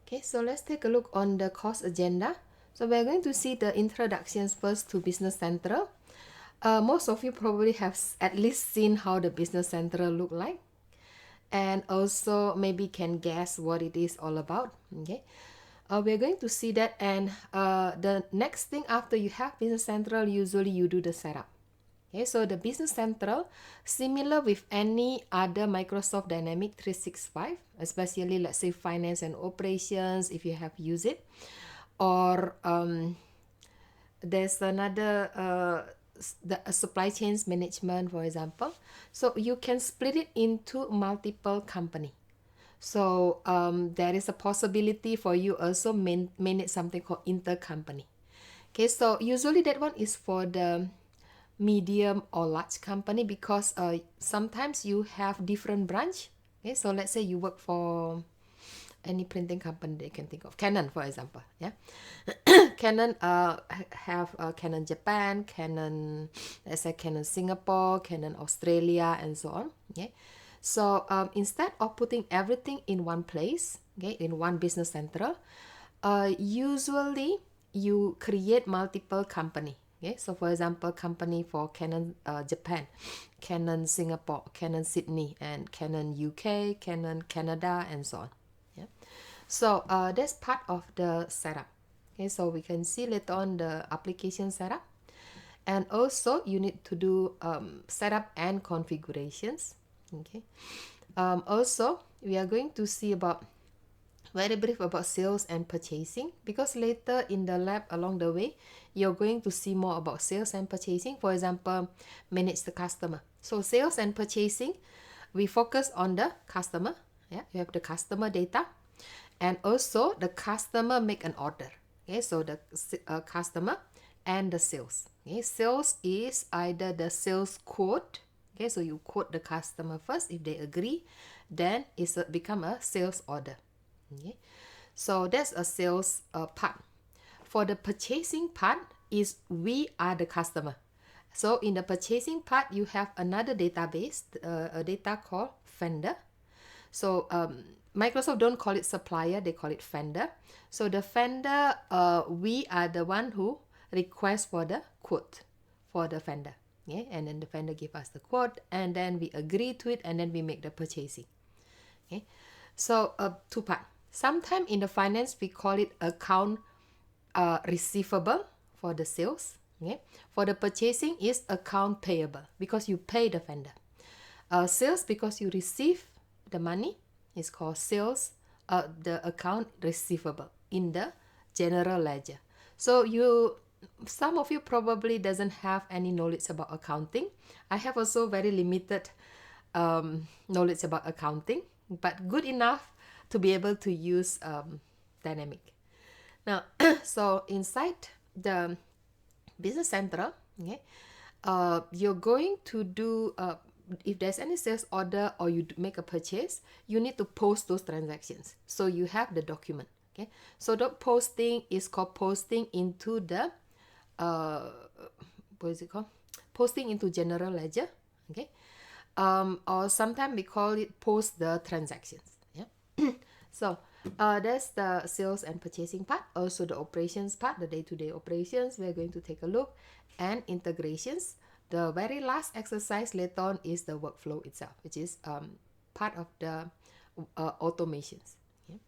Okay, so let's take a look on the course agenda. So we're going to see the introductions first to Business Central. Most of you probably have at least seen how the Business Central look like, and also maybe can guess what it is all about. Okay, we're going to see that, and the next thing after you have Business Central, usually you do the setup. Okay, so the Business Central, similar with any other Microsoft Dynamic 365, especially let's say finance and operations, if you have used it, or there's another the supply chains management, for example. So you can split it into multiple company. So there is a possibility for you also manage something called intercompany. Okay, so usually that one is for the medium or large company because sometimes you have different branch. Okay, so let's say you work for any printing company they can think of, Canon for example. Yeah. Canon have Canon Japan, Canon, let's say Canon Singapore, Canon Australia, and so on. Okay, so instead of putting everything in one place, okay, in one business center, usually you create multiple company. Okay, so for example, company for Canon Japan, Canon Singapore, Canon Sydney, and Canon UK, Canon Canada, and so on. Yeah, so that's part of the setup. Okay, so we can see later on the application setup, and also you need to do setup and configurations. Okay, also we are going to see about very brief about sales and purchasing, because later in the lab along the way you're going to see more about sales and purchasing. For example, manage the customer. So sales and purchasing, we focus on the customer. Yeah, you have the customer data, and also the customer make an order. Okay, so the customer and the sales. Okay, sales is either the sales quote. Okay, so you quote the customer first. If they agree, then it's become a sales order. Okay, so that's a sales part. For the purchasing part is we are the customer. So in the purchasing part, you have another database, a data called vendor. So Microsoft don't call it supplier, they call it vendor. So the vendor, we are the one who request for the quote for the vendor. Okay? And then the vendor give us the quote, and then we agree to it, and then we make the purchasing. Okay, so two part. Sometime in the finance we call it account receivable for the sales. Okay, for the purchasing is account payable because you pay the vendor. Sales, because you receive the money, is called sales. The account receivable in the general ledger. So some of you probably doesn't have any knowledge about accounting. I have also very limited knowledge about accounting, but good enough to be able to use Dynamic. Now, so inside the Business Central, okay, you're going to do, if there's any sales order or you make a purchase, you need to post those transactions. So you have the document. Okay, so the posting is called posting into the, what is it called? Posting into general ledger. Okay, or sometimes we call it post the transactions. Yeah. So that's the sales and purchasing part. Also the operations part, the day-to-day operations, we're going to take a look, and integrations. The very last exercise later on is the workflow itself, which is part of the automations. Okay.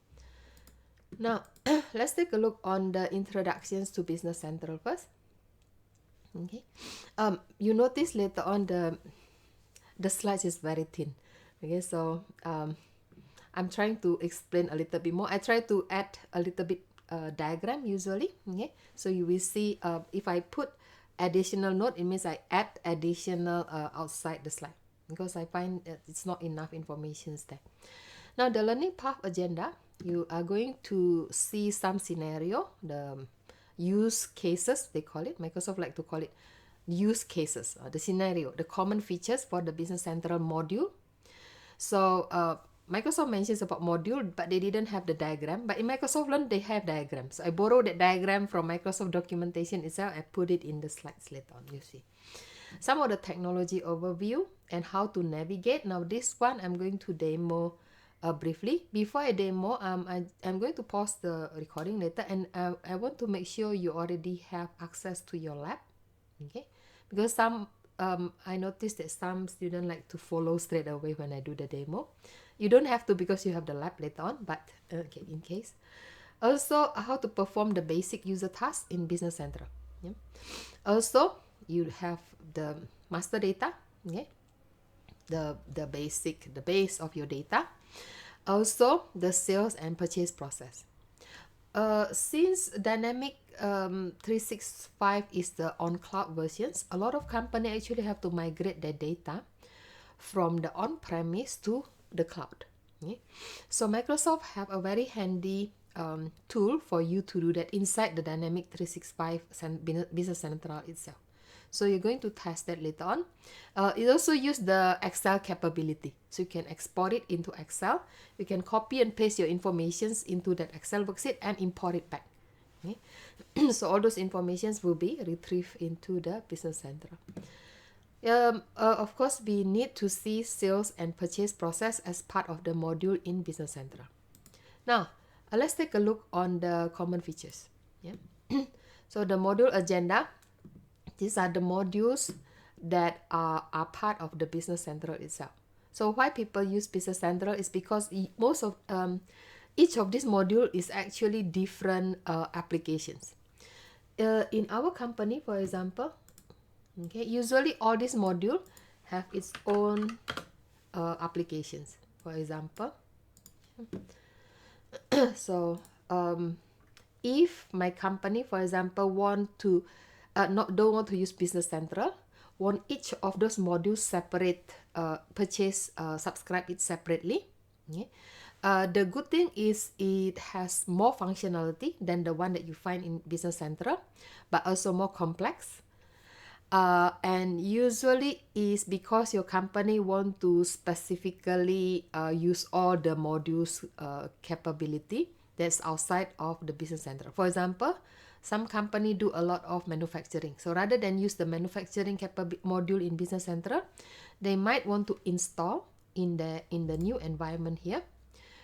Now let's take a look on the introductions to Business Central first. Okay, you notice later on the slides is very thin. Okay, so I'm trying to explain a little bit more. I try to add a little bit diagram usually. Okay, so you will see if I put additional note, it means I add additional outside the slide, because I find it's not enough information there. Now the learning path agenda, you are going to see some scenario, the use cases they call it. Microsoft like to call it use cases, the scenario, the common features for the Business Central module. So Microsoft mentions about module, but they didn't have the diagram. But in Microsoft Learn, they have diagrams. So I borrowed that diagram from Microsoft documentation itself. I put it in the slides later on, you see. Some of the technology overview and how to navigate. Now this one, I'm going to demo briefly. Before I demo, I'm going to pause the recording later, and I want to make sure you already have access to your lab, okay? Because I noticed that some students like to follow straight away when I do the demo. You don't have to because you have the lab later on, but okay, in case. Also, how to perform the basic user tasks in Business Central. Yeah. Also, you have the master data, okay? The base of your data. Also, the sales and purchase process. Since Dynamic 365 is the on-cloud versions, a lot of company actually have to migrate their data from the on-premise to the cloud. Okay? So Microsoft have a very handy tool for you to do that inside the Dynamic 365 Business Central itself. So you're going to test that later on. It also use the Excel capability. So you can export it into Excel. You can copy and paste your informations into that Excel worksheet and import it back. Okay? So all those informations will be retrieved into the Business Central. Of course, we need to see sales and purchase process as part of the module in Business Central. Now, let's take a look on the common features. Yeah. So the module agenda, these are the modules that are part of the Business Central itself. So why people use Business Central is because most of each of these module is actually different applications. In our company, for example, okay, usually all these module have its own applications. For example, so if my company, for example, want to don't want to use Business Central, want each of those modules separate, purchase, subscribe it separately. Okay? The good thing is it has more functionality than the one that you find in Business Central, but also more complex. And usually is because your company want to specifically use all the modules capability that's outside of the Business Central. For example, some company do a lot of manufacturing. So rather than use the manufacturing module in Business Central, they might want to install in the new environment here,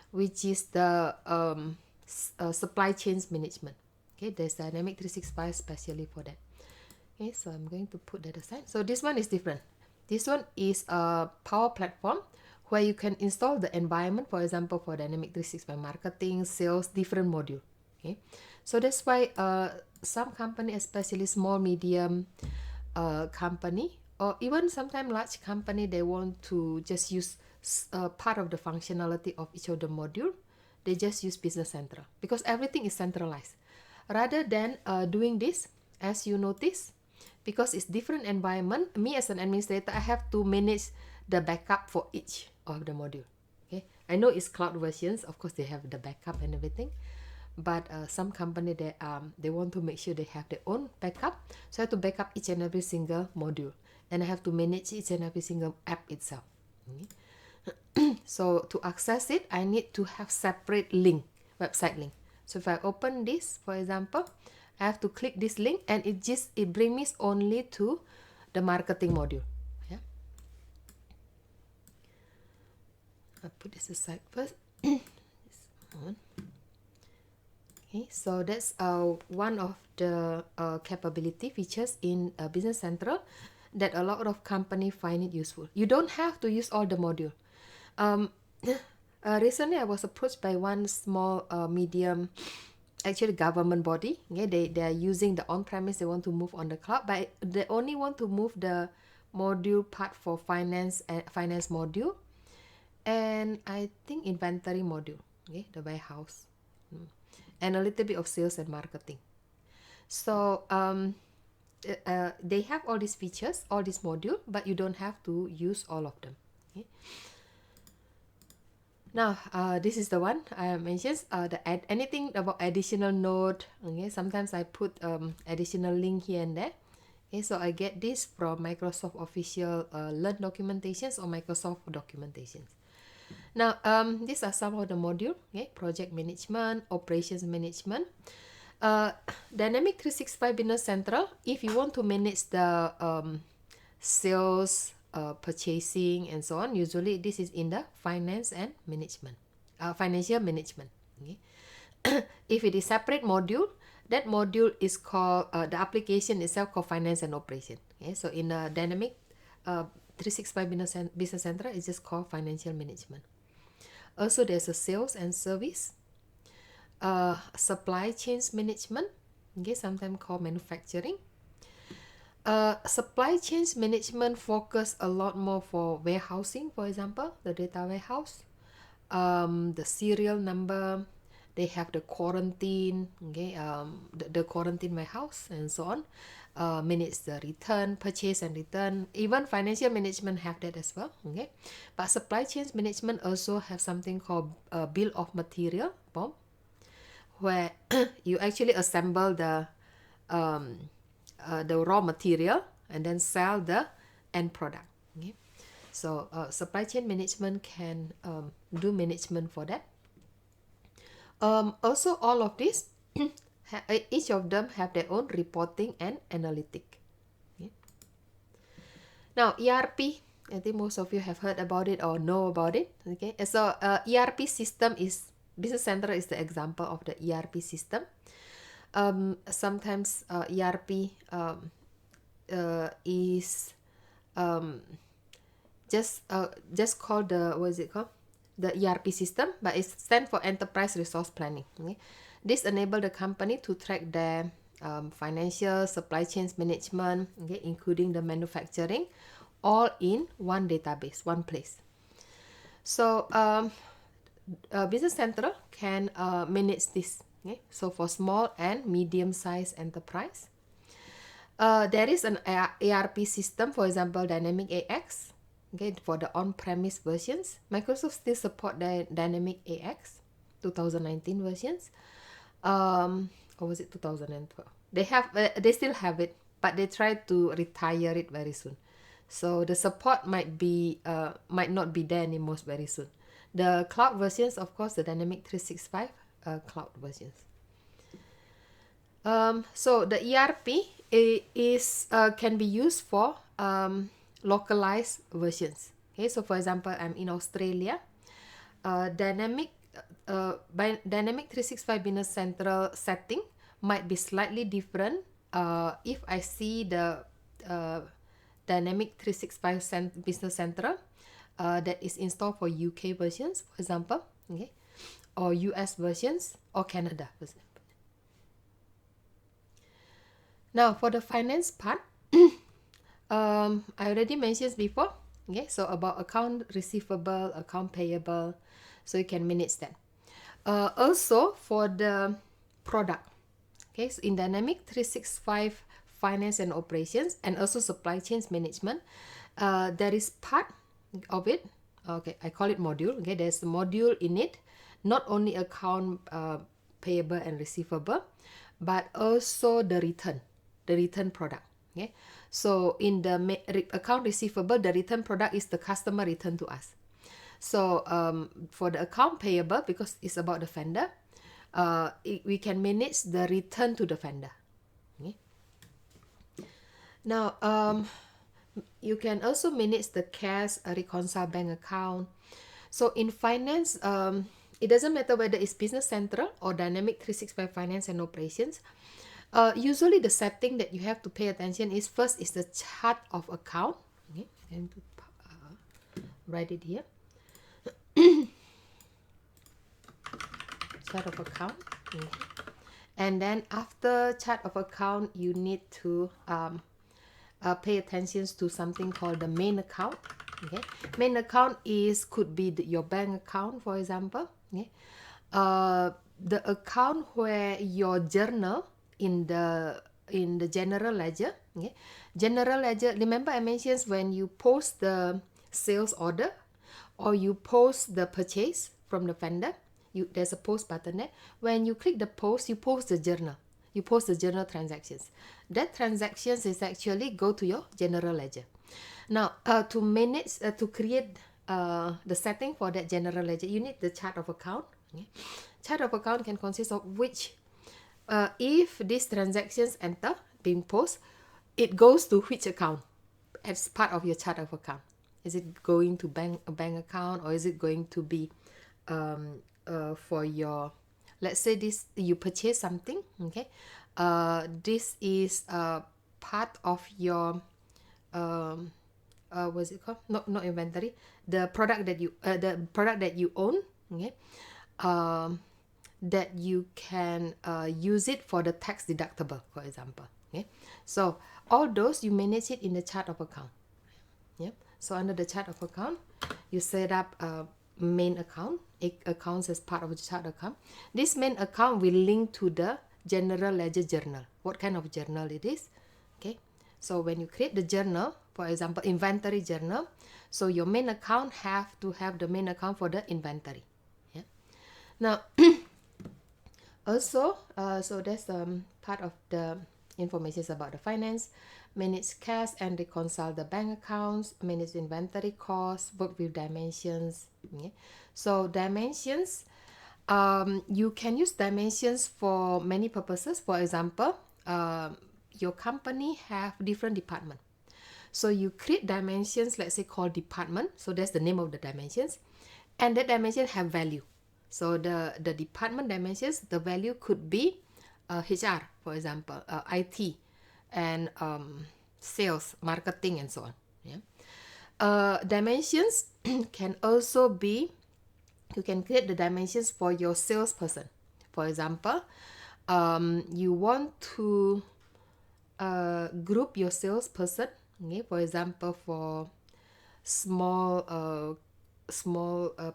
which is the supply chains management. Okay, there's Dynamic 365 specially for that. Okay, so I'm going to put that aside. So this one is different. This one is a Power Platform where you can install the environment, for example, for Dynamic 365 marketing, sales, different module. Okay, so that's why some company, especially small, medium company, or even sometimes large company, they want to just use part of the functionality of each of the module. They just use Business Central because everything is centralized. Rather than doing this, as you notice, because it's different environment, me as an administrator, I have to manage the backup for each of the module. Okay, I know it's cloud versions, of course they have the backup and everything, but some company they want to make sure they have their own backup, so I have to back up each and every single module, and I have to manage each and every single app itself. Okay. So to access it, I need to have separate link, website link. So if I open this, for example, I have to click this link and it brings me only to the marketing module. Yeah. I'll put this aside first. This one. Okay, so that's one of the capability features in Business Central that a lot of company find it useful. You don't have to use all the module. Recently I was approached by one small medium actually government body. Okay, they are using the on-premise, they want to move on the cloud, but they only want to move the module part for finance and finance module, and I think inventory module, okay, the warehouse, and a little bit of sales and marketing. So they have all these features, all these module, but you don't have to use all of them. Okay. Now, this is the one I mentioned. Anything about additional note. Okay, sometimes I put additional link here and there. Okay, so I get this from Microsoft official Learn documentations or Microsoft documentations. Now, these are some of the module. Okay, project management, operations management. Dynamic 365 Business Central. If you want to manage the sales, purchasing, and so on, usually this is in the finance and management. financial management. Okay? If it is separate module, that module is called the application itself called finance and operation. Okay? So in a dynamic 365 business center, it's just called financial management. Also, there's a sales and service, supply chains management, okay, sometimes called manufacturing. Supply chains management focus a lot more for warehousing, for example, the data warehouse, the serial number, they have the quarantine, okay, the quarantine warehouse and so on. Manage the return, purchase and return. Even financial management have that as well, okay. But supply chains management also have something called bill of material, BOM, where you actually assemble the raw material and then sell the end product. Okay? So supply chain management can do management for that. Also, all of this, each of them have their own reporting and analytic. Okay? Now, ERP, I think most of you have heard about it or know about it. Okay, so ERP system is, Business Center is the example of the ERP system. Sometimes ERP is just called the, what is it called, the ERP system, but it stands for enterprise resource planning. Okay? This enable the company to track their financial, supply chains management, okay, including the manufacturing, all in one database, one place. So Business Central can manage this. Okay? So for small and medium-sized enterprise, there is an ERP system, for example, Dynamic AX. Okay, for the on-premise versions, Microsoft still support the Dynamic AX 2019 versions. Or was it 2012? They still have it, but they try to retire it very soon. So the support might not be there anymore very soon. The cloud versions, of course, the Dynamic 365 cloud versions. So the ERP is can be used for localized versions. Okay, so for example, I'm in Australia. Dynamic 365 Business Central setting might be slightly different if I see the Dynamic 365 Business Central that is installed for UK versions, for example, okay, or US versions or Canada version. Now for the finance part, I already mentioned before, okay, so about account receivable, account payable, so you can manage that. Also for the product, okay, so in Dynamic 365 finance and operations and also supply chains management, there is part of it, okay, I call it module, okay, there's a module in it, not only account payable and receivable, but also the return product. Okay, so in the account receivable, the return product is the customer return to us. So for the account payable, because it's about the vendor, we can manage the return to the vendor. Okay. Now you can also manage the cash, reconcile bank account. So in finance, it doesn't matter whether it's Business Central or Dynamic 365 Finance and Operations. Usually the setting that you have to pay attention is first is the chart of account. Okay, and write it here. Chart of account. Okay. And then after chart of account, you need to pay attention to something called the main account. Okay, main account could be your bank account, for example. Okay, the account where your journal in the general ledger. Okay, general ledger, remember I mentioned when you post the sales order or you post the purchase from the vendor, there's a post button there. When you click the post, you post the journal, transactions. That transactions is actually go to your general ledger. Now to manage to create the setting for that general ledger, you need the chart of account. Okay? Chart of account can consist of which if these transactions enter being post, it goes to which account as part of your chart of account. Is it going to a bank account, or is it going to be for your, let's say this, you purchase something, okay, this is part of your what's it called, not inventory, the product that you own, okay, um, that you can use it for the tax deductible, for example, okay. So all those you manage it in the chart of account. Yeah. So under the chart of account, you set up a main account. It accounts as part of the chart account. This main account will link to the general ledger journal. What kind of journal it is? Okay. So when you create the journal, for example, inventory journal, so your main account have to have the main account for the inventory. Yeah. Now, also, so that's part of the information about the finance. Manage cash and reconcile the bank accounts. Manage inventory costs. Work with dimensions. Okay. So dimensions, you can use dimensions for many purposes. For example, your company have different department. So you create dimensions, let's say called department. So that's the name of the dimensions. And that dimension have value. So the department dimensions, the value could be HR, for example, IT, and sales, marketing, and so on. Yeah. Dimensions can also be, you can create the dimensions for your salesperson. For example, you want to group your salesperson. Okay, for example, for small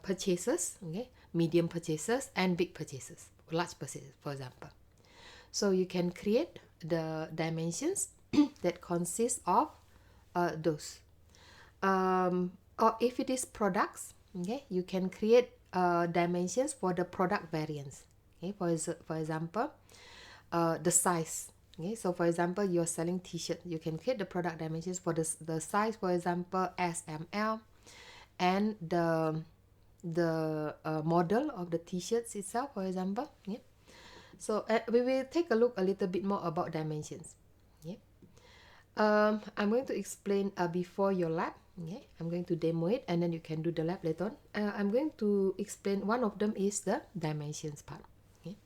purchases, okay, medium purchases, and big purchases, large purchases, for example. So you can create the dimensions that consist of those. Or if it is products, okay, you can create dimensions for the product variants. Okay, for example, the size. Okay, so for example, you're selling t-shirt, you can create the product dimensions for the size, for example, SML, and the model of the t-shirts itself, for example. Yeah. So we will take a look a little bit more about dimensions. Yeah. I'm going to explain before your lab. Okay. I'm going to demo it, and then you can do the lab later on. I'm going to explain, one of them is the dimensions part. Okay.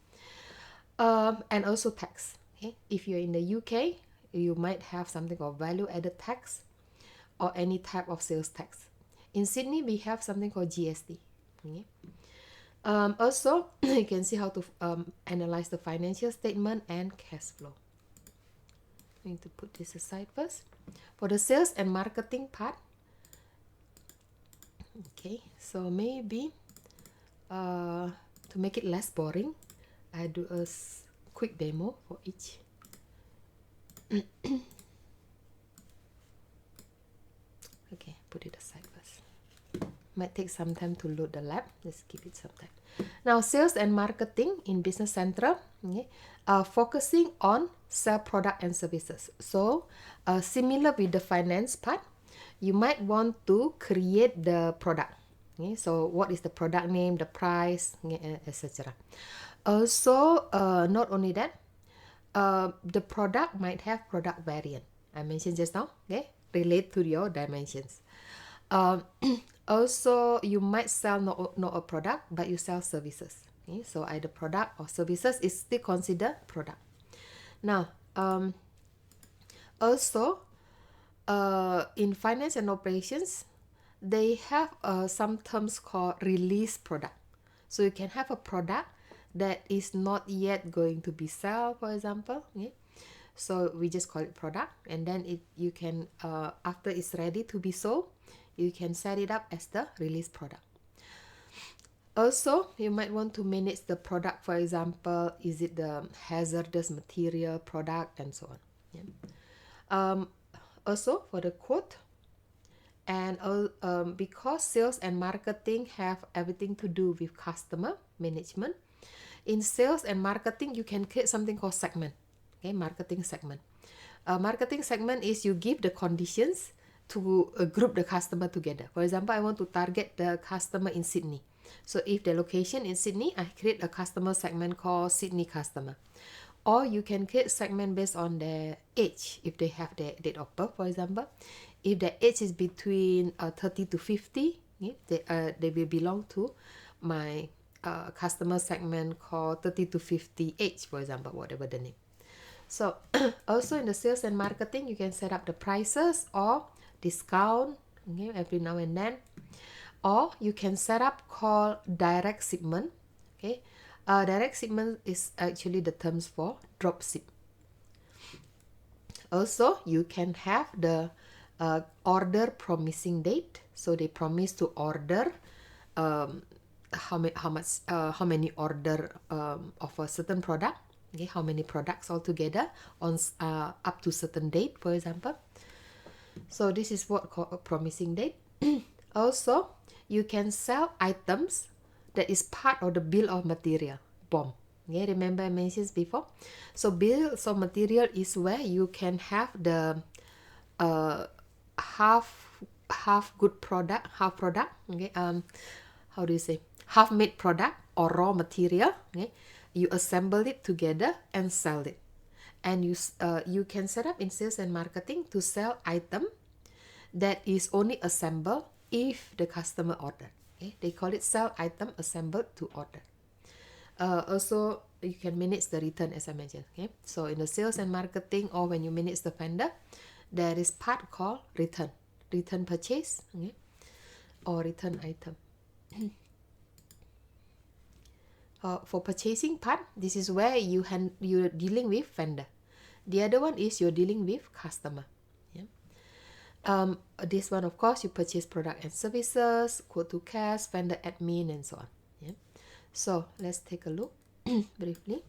And also tax. Okay. If you're in the UK, you might have something called value added tax or any type of sales tax. In Sydney, we have something called GST. Okay. Also, you can see how to analyze the financial statement and cash flow. I'm going to put this aside first. For the sales and marketing part, okay, so maybe to make it less boring, I do a quick demo for each. Okay, put it aside first. Might take some time to load the lab. Let's give it some time. Now, sales and marketing in Business Central, okay, focusing on sell product and services. So, similar with the finance part, you might want to create the product. Okay, so what is the product name, the price, okay, etc. Also, not only that, the product might have product variant. I mentioned just now, okay, relate to your dimensions. Also, you might sell not a product, but you sell services. Okay? So either product or services is still considered product. Now, also, in finance and operations, they have some terms called release product. So you can have a product that is not yet going to be sold, for example. Okay? So we just call it product, and then you can after it's ready to be sold, you can set it up as the release product. Also, you might want to manage the product. For example, is it the hazardous material product, and so on. Yeah. Also, for the quote, and because sales and marketing have everything to do with customer management, in sales and marketing, you can create something called segment. Okay, marketing segment. Marketing segment is you give the conditions to group the customer together. For example, I want to target the customer in Sydney. So if the location in Sydney, I create a customer segment called Sydney customer. Or you can create segment based on their age, if they have their date of birth, for example. If their age is between 30 to 50, yeah, they will belong to my customer segment called 30 to 50 age, for example, whatever the name. So also in the sales and marketing, you can set up the prices or discount, okay, every now and then, or you can set up called direct shipment. Okay, direct shipment is actually the terms for drop ship. Also, you can have the order promising date. So they promise to order how many order of a certain product. Okay, how many products altogether on up to certain date, for example. So this is what called a promising date. Also, you can sell items that is part of the bill of material, BOM. Yeah, remember I mentioned before. So bills of material is where you can have the half good product, half product. Okay, how do you say, half made product or raw material. Okay, you assemble it together and sell it. And you can set up in sales and marketing to sell item that is only assembled if the customer order. Okay, they call it sell item assembled to order. Also, you can manage the return, as I mentioned. Okay, so in the sales and marketing, or when you manage the vendor, there is part called return purchase, okay, or return item. For purchasing part, this is where you're dealing with vendor. The other one is you're dealing with customer. Yeah. This one, of course, you purchase product and services, quote to cash, vendor admin, and so on. Yeah. So let's take a look briefly.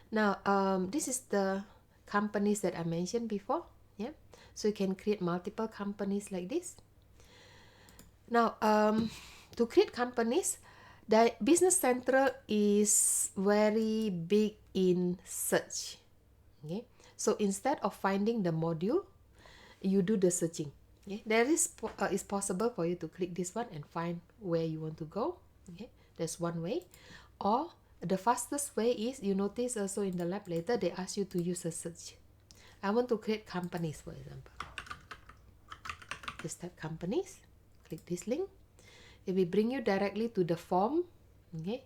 Now, this is the companies that I mentioned before. Yeah. So you can create multiple companies like this. Now, to create companies, the Business Central is very big in search. Okay, so instead of finding the module, you do the searching. Okay, there is it's possible for you to click this one and find where you want to go. Okay, that's one way. Or the fastest way is, you notice also in the lab later they ask you to use a search. I want to create companies, for example. Just type companies, click this link. It will bring you directly to the form, okay,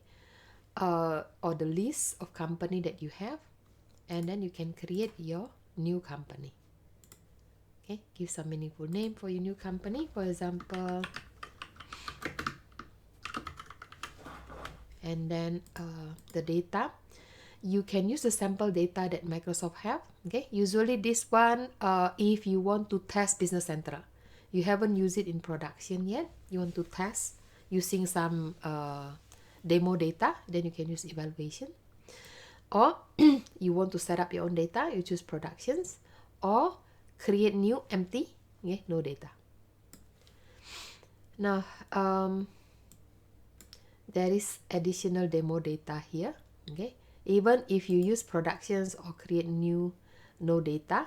or the list of company that you have, and then you can create your new company. Okay, give some meaningful name for your new company, for example, and then the data. You can use the sample data that Microsoft have. Okay, usually this one, if you want to test Business Central, you haven't used it in production yet, you want to test using some demo data, then you can use evaluation. Or you want to set up your own data, you choose productions, or create new empty, okay, no data. Now, there is additional demo data here. Okay, even if you use productions or create new no data,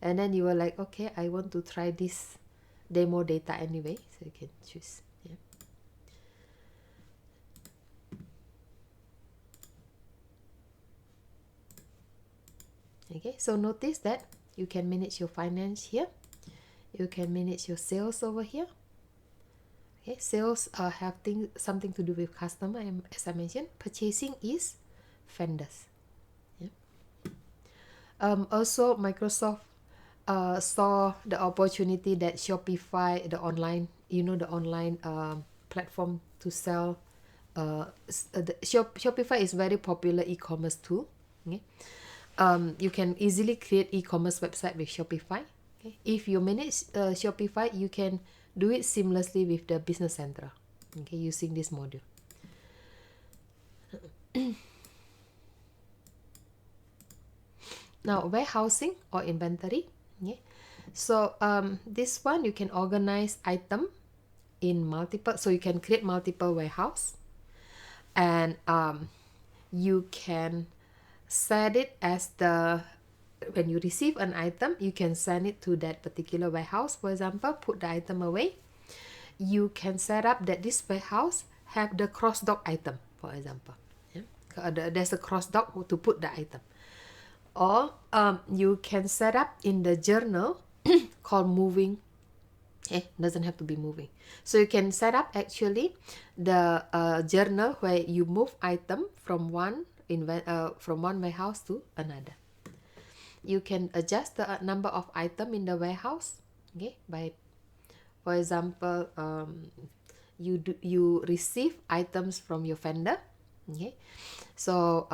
and then you were like, okay, I want to try this demo data anyway, so you can choose. Yeah. Okay, so notice that you can manage your finance here, you can manage your sales over here. Okay, sales have something to do with customer, and as I mentioned, purchasing is vendors. Yeah. Also, Microsoft saw the opportunity that Shopify, the online, the online platform to sell. Shopify is very popular e-commerce tool. Okay. You can easily create e-commerce website with Shopify. Okay. If you manage Shopify, you can do it seamlessly with the Business Central. Okay, using this module. Now, warehousing or inventory. Okay. So this one, you can organize item in multiple, so you can create multiple warehouse, and you can set it as when you receive an item, you can send it to that particular warehouse, for example, put the item away. You can set up that this warehouse have the cross dock item, for example. Yeah? There's a cross dock to put the item. Or you can set up in the journal called moving Okay, doesn't have to be moving. So you can set up actually the journal where you move item from from one warehouse to another. You can adjust the number of item in the warehouse, okay, by, for example, you receive items from your vendor, okay, so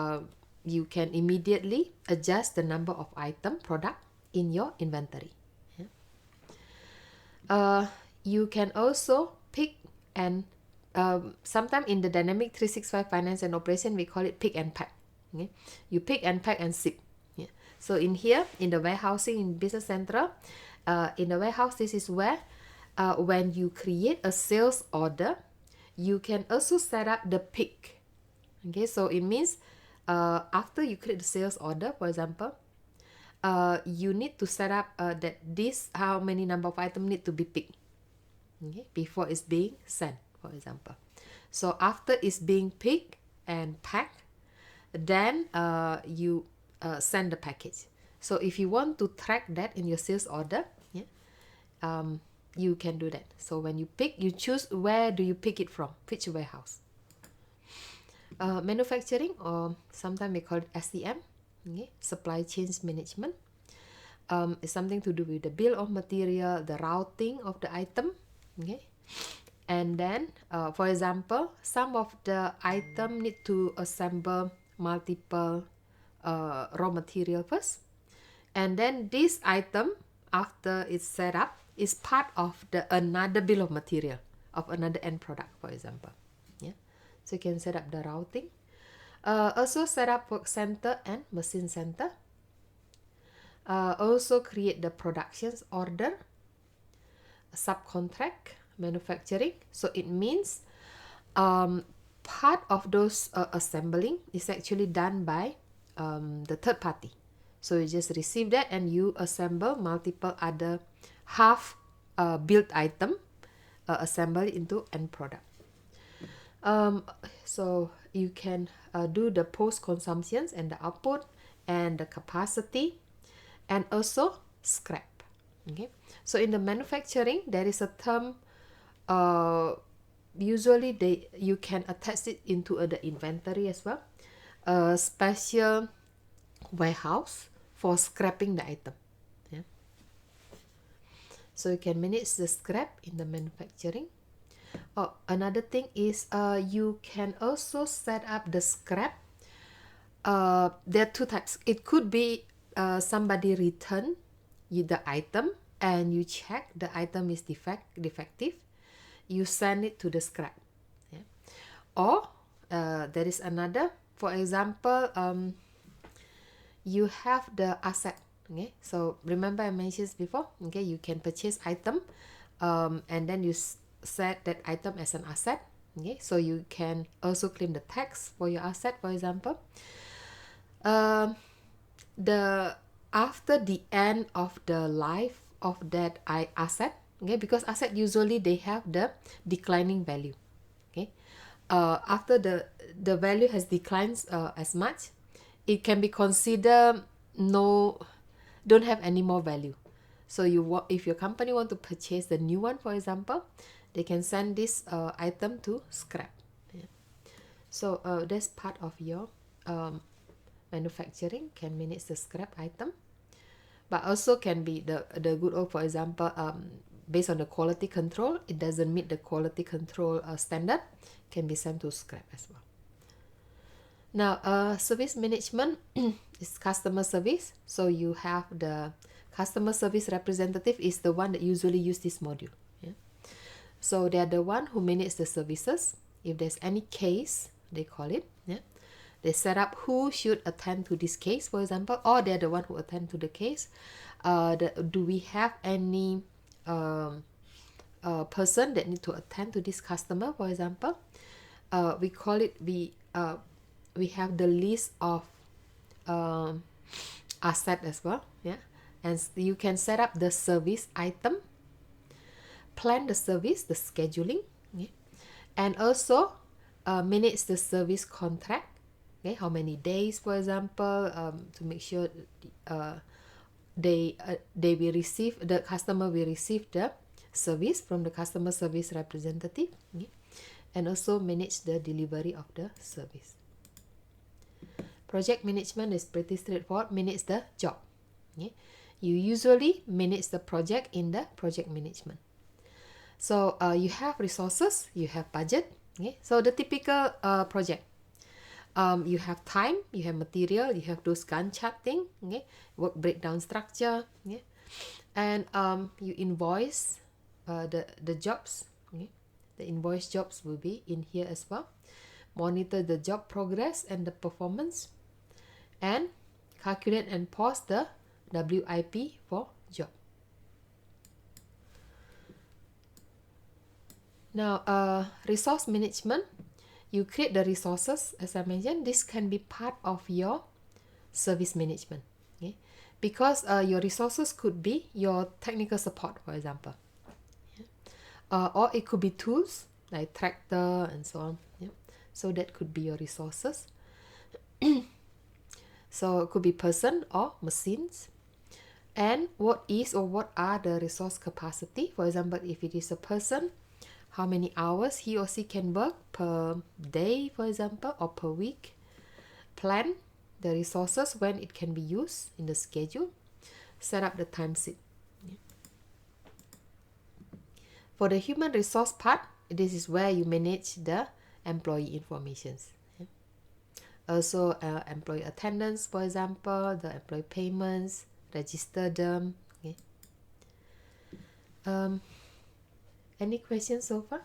you can immediately adjust the number of item product in your inventory. Yeah. You can also pick and sometimes in the Dynamic 365 Finance and Operation we call it pick and pack. Okay? You pick and pack and ship. Yeah. So in here, in the warehousing in Business Central, in the warehouse, this is where when you create a sales order, you can also set up the pick. Okay, so it means after you create the sales order, for example, you need to set up that this how many number of items need to be picked, okay, before it's being sent, for example. So after it's being picked and packed, then you send the package. So if you want to track that in your sales order, yeah, you can do that. So when you pick, you choose where do you pick it from, which warehouse. Manufacturing, or sometimes we call it SCM, okay, supply chains management. It's something to do with the bill of material, the routing of the item, okay. And then, for example, some of the item need to assemble multiple raw material first, and then this item, after it's set up, is part of the another bill of material of another end product, for example. Yeah, so you can set up the routing. Also set up work center and machine center. Also create the productions order, subcontract manufacturing. So it means part of those assembling is actually done by the third party. So you just receive that and you assemble multiple other half built item, assemble it into end product. So you can do the post consumptions and the output and the capacity, and also scrap. Okay, so in the manufacturing there is a term, usually you can attach it into the inventory as well, a special warehouse for scrapping the item. Yeah, so you can manage the scrap in the manufacturing. Oh, another thing is you can also set up the scrap. There are two types. It could be somebody return you the item and you check the item is defective. You send it to the scrap. Yeah. Or there is another. For example, you have the asset. Okay, so remember I mentioned before. Okay, you can purchase item, and then you set that item as an asset. Okay, so you can also claim the tax for your asset, for example. The after the end of the life of that asset, okay, because asset usually they have the declining value. Okay, after the value has declined as much, it can be considered don't have any more value. So if your company want to purchase the new one, for example, they can send this item to scrap. Yeah. So that's part of your manufacturing, can manage the scrap item, but also can be the good old, for example, based on the quality control, it doesn't meet the quality control standard, can be sent to scrap as well. Now, service management is customer service. So you have the customer service representative is the one that usually use this module. Yeah? So they are the one who manage the services. If there's any case, they call it. Yeah? They set up who should attend to this case, for example, or they're the one who attend to the case. Do we have any person that need to attend to this customer, for example? We call it, we have the list of asset as well. Yeah, and you can set up the service item, plan the service, the scheduling, okay? And also manage the service contract. Okay, how many days, for example, to make sure they will receive, the customer will receive the service from the customer service representative, okay? And also manage the delivery of the service. Project management is pretty straightforward. Manage the job, okay? You usually manage the project in the project management. So you have resources, you have budget, okay? So the typical project, you have time, you have material, you have those Gantt chart thing, okay? Work breakdown structure, okay? And you invoice the jobs, okay? The invoice jobs will be in here as well. Monitor the job progress and the performance, and calculate and post the WIP for job. Now, resource management, you create the resources. As I mentioned, this can be part of your service management, okay? Because your resources could be your technical support, for example, or it could be tools like tractor and so on, yeah? So that could be your resources. So it could be person or machines. And what is or what are the resource capacity? For example, if it is a person, how many hours he or she can work per day, for example, or per week. Plan the resources when it can be used in the schedule. Set up the time sheet. For the human resource part, this is where you manage the employee informations. Also, employee attendance, for example, the employee payments, register them. Okay. Any questions so far?